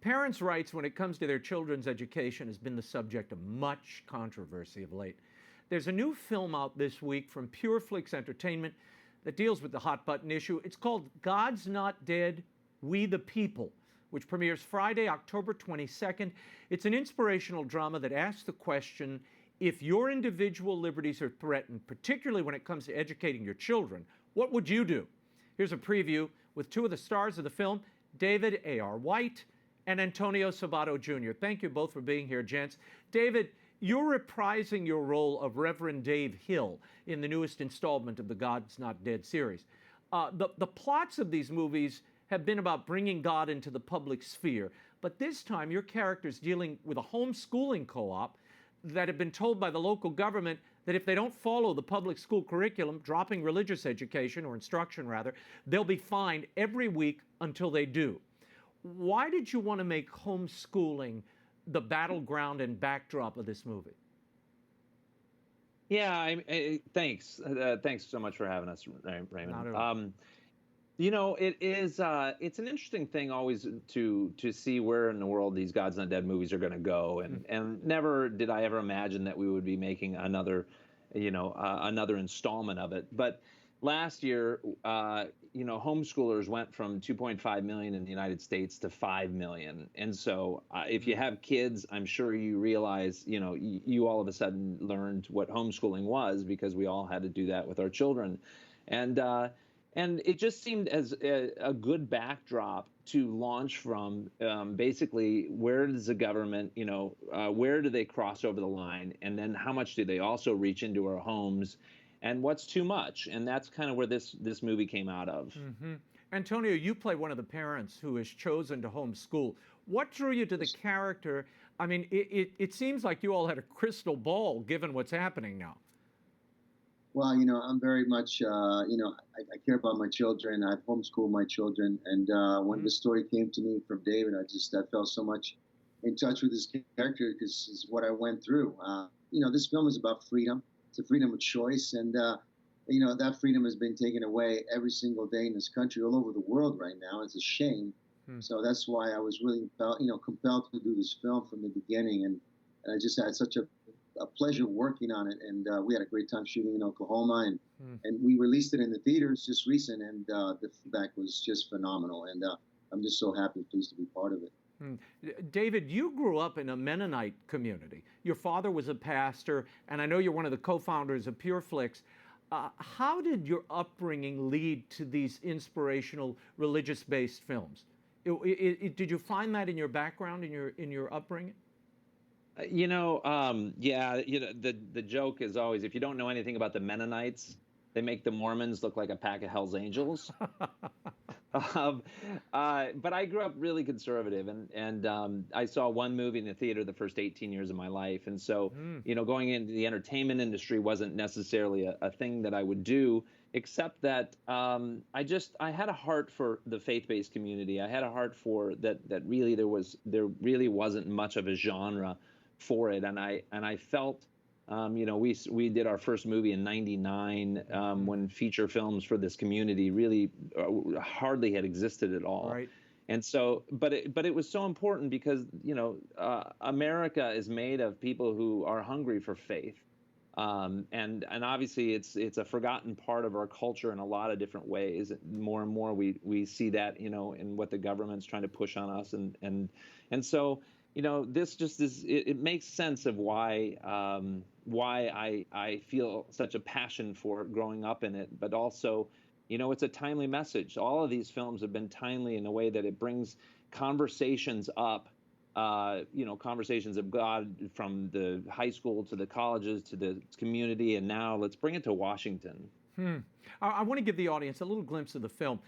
Parents' rights when it comes to their children's education has been the subject of much controversy of late. There's a new film out this week from PureFlix Entertainment that deals with the hot button issue. It's called God's Not Dead, We the People, which premieres Friday, October 22nd. It's an inspirational drama that asks the question, if your individual liberties are threatened, particularly when it comes to educating your children, what would you do? Here's a preview with two of the stars of the film, David A.R. White and Antonio Sabato Jr. Thank you both for being here, gents. David, you're reprising your role of Reverend Dave Hill in the newest installment of the God's Not Dead series. The plots of these movies have been about bringing God into the public sphere, but this time your character's dealing with a homeschooling co-op that have been told by the local government that if they don't follow the public school curriculum, dropping religious education, or instruction rather, they'll be fined every week until they do. Why did you want to make homeschooling the battleground and backdrop of this movie? Yeah, thanks. Thanks so much for having us, Raymond. Not at all. You know, it's an interesting thing always to see where in the world these God's Not Dead movies are going to go, and never did I ever imagine that we would be making another, another installment of it. But last year, homeschoolers went from 2.5 million in the United States to 5 million. And so if you have kids, I'm sure you realize, you all of a sudden learned what homeschooling was, because we all had to do that with our children. And it just seemed as a good backdrop to launch from. Basically, where does the government, where do they cross over the line? And then how much do they also reach into our homes? And what's too much? And that's kind of where this movie came out of. Mm-hmm. Antonio, you play one of the parents who has chosen to homeschool. What drew you to the character? I mean, it seems like you all had a crystal ball given what's happening now. Well, I'm very much, I care about my children. I've homeschooled my children. And when the story came to me from David, I felt so much in touch with his character, because it's what I went through. This film is about freedom. It's a freedom of choice. And, that freedom has been taken away every single day in this country, all over the world right now. It's a shame. So that's why I was really, compelled to do this film from the beginning. And I just had such a pleasure working on it, and we had a great time shooting in Oklahoma, and we released it in the theaters just recent, and the feedback was just phenomenal, and I'm just so happy and pleased to be part of it. David, you grew up in a Mennonite community. Your father was a pastor, and I know you're one of the co-founders of PureFlix. How did your upbringing lead to these inspirational religious-based films? Did you find that in your background, in your upbringing? The joke is always, if you don't know anything about the Mennonites, they make the Mormons look like a pack of Hell's Angels. But I grew up really conservative, and I saw one movie in the theater the first 18 years of my life. And so, going into the entertainment industry wasn't necessarily a thing that I would do, except that I had a heart for the faith-based community. I had a heart for that really there really wasn't much of a genre for it, and I felt, we did our first movie in '99 when feature films for this community really hardly had existed at all. Right. And so, but it was so important because America is made of people who are hungry for faith, and obviously it's a forgotten part of our culture in a lot of different ways. More and more we see that in what the government's trying to push on us, and so. This just is, it makes sense of why I feel such a passion for growing up in it, but also, it's a timely message. All of these films have been timely in a way that it brings conversations up, conversations of God from the high school to the colleges to the community, and now let's bring it to Washington. I want to give the audience a little glimpse of the film.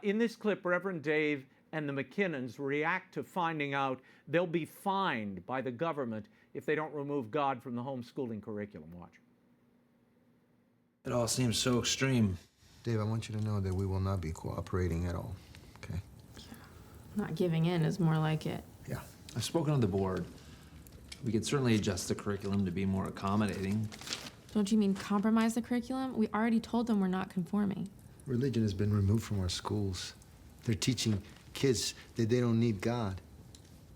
In this clip, Reverend Dave and the McKinnons react to finding out they'll be fined by the government if they don't remove God from the homeschooling curriculum. Watch. It all seems so extreme. Dave, I want you to know that we will not be cooperating at all, okay? Not giving in is more like it. Yeah. I've spoken to the board. We could certainly adjust the curriculum to be more accommodating. Don't you mean compromise the curriculum? We already told them we're not conforming. Religion has been removed from our schools. They're teaching kids that they don't need God.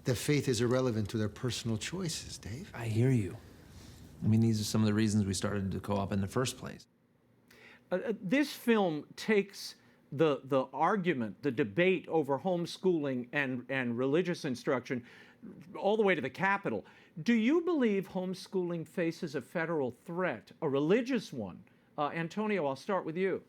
that faith is irrelevant to their personal choices, Dave. I hear you. I mean, these are some of the reasons we started to co-op in the first place. This film takes the argument, the debate over homeschooling and religious instruction all the way to the Capitol. Do you believe homeschooling faces a federal threat, a religious one? Antonio, I'll start with you.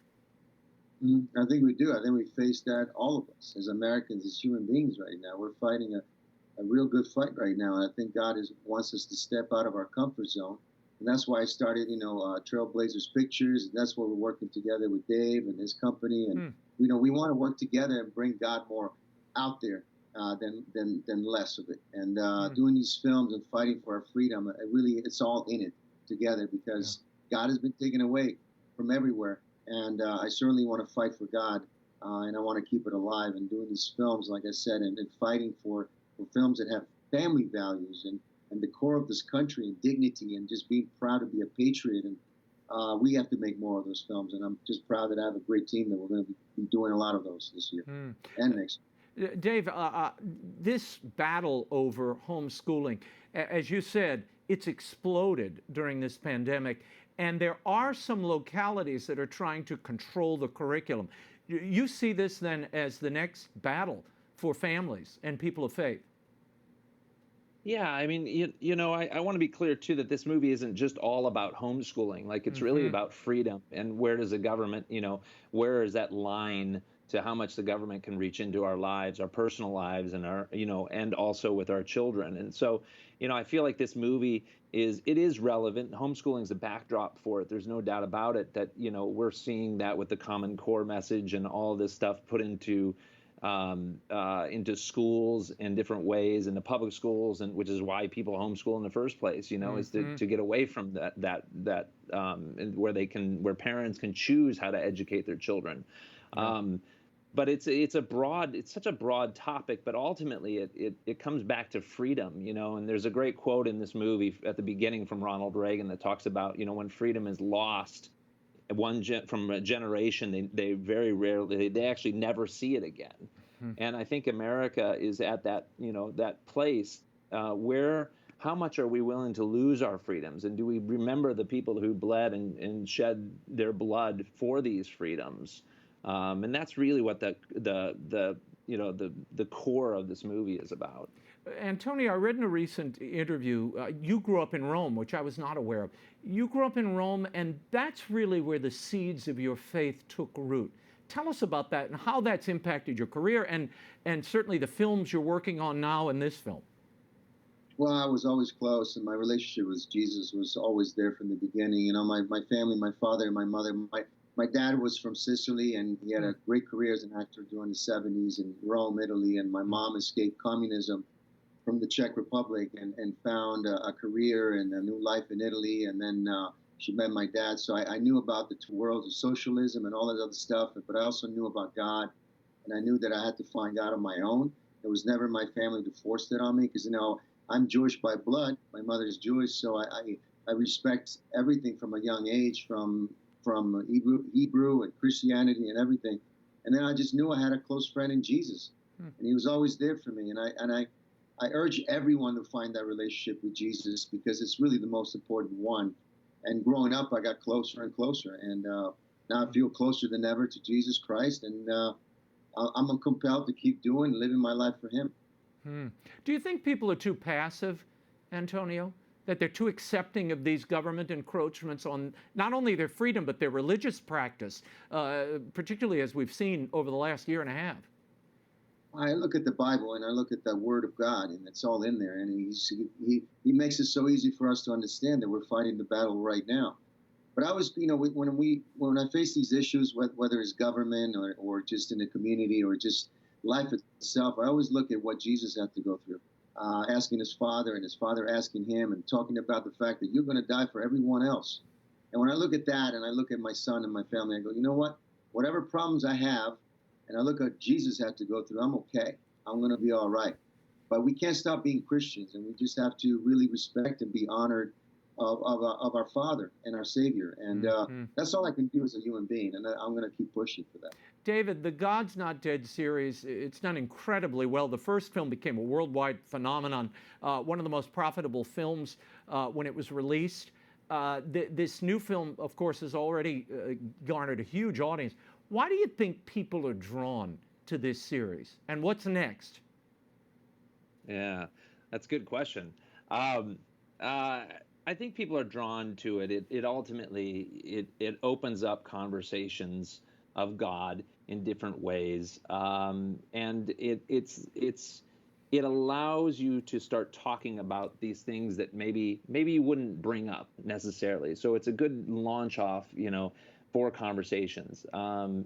I think we do. I think we face that, all of us, as Americans, as human beings right now. We're fighting a real good fight right now. And I think God wants us to step out of our comfort zone. And that's why I started, Trailblazers Pictures. And that's where we're working together with Dave and his company. And, we want to work together and bring God more out there than less of it. And doing these films and fighting for our freedom, it's all in it together, because God has been taken away from everywhere. And I certainly want to fight for God, and I want to keep it alive. And doing these films, like I said, and fighting for films that have family values and the core of this country and dignity and just being proud to be a patriot. And we have to make more of those films. And I'm just proud that I have a great team that we're going to be doing a lot of those this year and next. Dave, this battle over homeschooling, as you said, it's exploded during this pandemic. And there are some localities that are trying to control the curriculum. You see this then as the next battle for families and people of faith. Yeah, I mean, I want to be clear, too, that this movie isn't just all about homeschooling. Like, it's really about freedom. And where does the government, where is that line to how much the government can reach into our lives, our personal lives, and our, and also with our children. And so, I feel like this movie is relevant. Homeschooling is a backdrop for it. There's no doubt about it that, we're seeing that with the Common Core message and all this stuff put into schools in different ways, into public schools, and which is why people homeschool in the first place, is to get away from that where parents can choose how to educate their children. But it's such a broad topic, but ultimately it comes back to freedom, and there's a great quote in this movie at the beginning from Ronald Reagan that talks about, when freedom is lost from a generation, they very rarely, they actually never see it again. And I think America is at that, that place where how much are we willing to lose our freedoms? And do we remember the people who bled and shed their blood for these freedoms? And that's really what the core of this movie is about. Antonio, I read in a recent interview, you grew up in Rome, which I was not aware of. You grew up in Rome, and that's really where the seeds of your faith took root. Tell us about that and how that's impacted your career and certainly the films you're working on now in this film. Well, I was always close, and my relationship with Jesus was always there from the beginning. My family, my father and my mother, my dad was from Sicily, and he had a great career as an actor during the 70s in Rome, Italy, and my mom escaped communism from the Czech Republic and found a career and a new life in Italy, and then she met my dad. So I knew about the two worlds of socialism and all that other stuff, but I also knew about God, and I knew that I had to find God on my own. It was never my family to force it on me, because, I'm Jewish by blood. My mother is Jewish, so I respect everything from a young age, from Hebrew and Christianity and everything. And then I just knew I had a close friend in Jesus, and he was always there for me. And I urge everyone to find that relationship with Jesus, because it's really the most important one. And growing up, I got closer and closer, and now I feel closer than ever to Jesus Christ, and I'm compelled to keep living my life for him. Do you think people are too passive, Antonio? That they're too accepting of these government encroachments on not only their freedom, but their religious practice, particularly as we've seen over the last year and a half? I look at the Bible and I look at the Word of God, and it's all in there. And he makes it so easy for us to understand that we're fighting the battle right now. But I was, when I face these issues, whether it's government or just in the community or just life itself, I always look at what Jesus had to go through. Asking his father and his father asking him and talking about the fact that you're going to die for everyone else. And when I look at that and I look at my son and my family, I go, you know what? Whatever problems I have, and I look at Jesus had to go through, I'm okay. I'm going to be all right. But we can't stop being Christians, and we just have to really respect and be honored of our Father and our Savior. And that's all I can do as a human being. And I'm going to keep pushing for that. David, the God's Not Dead series, it's done incredibly well. The first film became a worldwide phenomenon, one of the most profitable films when it was released. This new film, of course, has already garnered a huge audience. Why do you think people are drawn to this series? And what's next? Yeah, that's a good question. I think people are drawn to it. It ultimately it opens up conversations of God in different ways, and it allows you to start talking about these things that maybe you wouldn't bring up necessarily. So it's a good launch off, for conversations.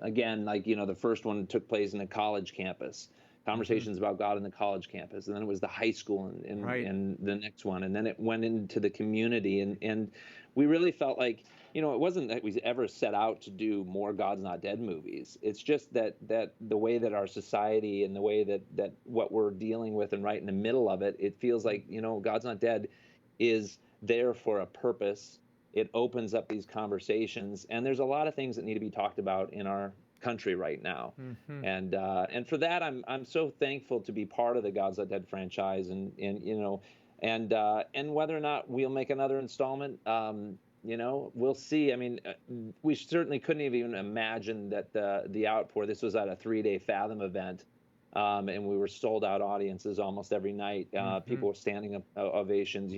Again, like the first one took place in a college campus. Conversations about God in the college campus, and then it was the high school and the next one, and then it went into the community, and we really felt like it wasn't that we ever set out to do more God's Not Dead movies. It's just that the way that our society and the way that what we're dealing with and right in the middle of it, it feels like God's Not Dead is there for a purpose. It opens up these conversations, and there's a lot of things that need to be talked about in our country right now, and for that I'm so thankful to be part of the God's Not Dead franchise, and whether or not we'll make another installment, we'll see. I mean, we certainly couldn't have even imagined that the outpour. This was at a 3-day Fathom event, and we were sold out audiences almost every night. People were standing up ovations,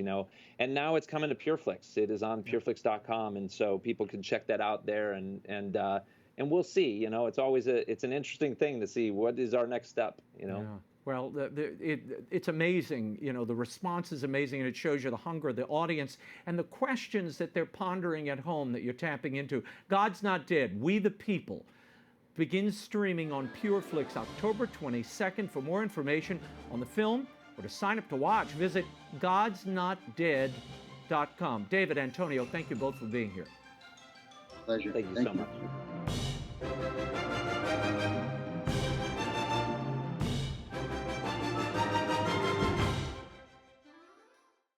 and now it's coming to PureFlix. It is on pureflix.com, and so people can check that out there, and we'll see. It's always it's an interesting thing to see what is our next step. Yeah. Well, it's amazing. The response is amazing, and it shows you the hunger of the audience and the questions that they're pondering at home that you're tapping into. God's Not Dead, We the People, begins streaming on PureFlix October 22nd. For more information on the film or to sign up to watch, visit godsnotdead.com. David, Antonio, thank you both for being here. Pleasure. Thank you so much.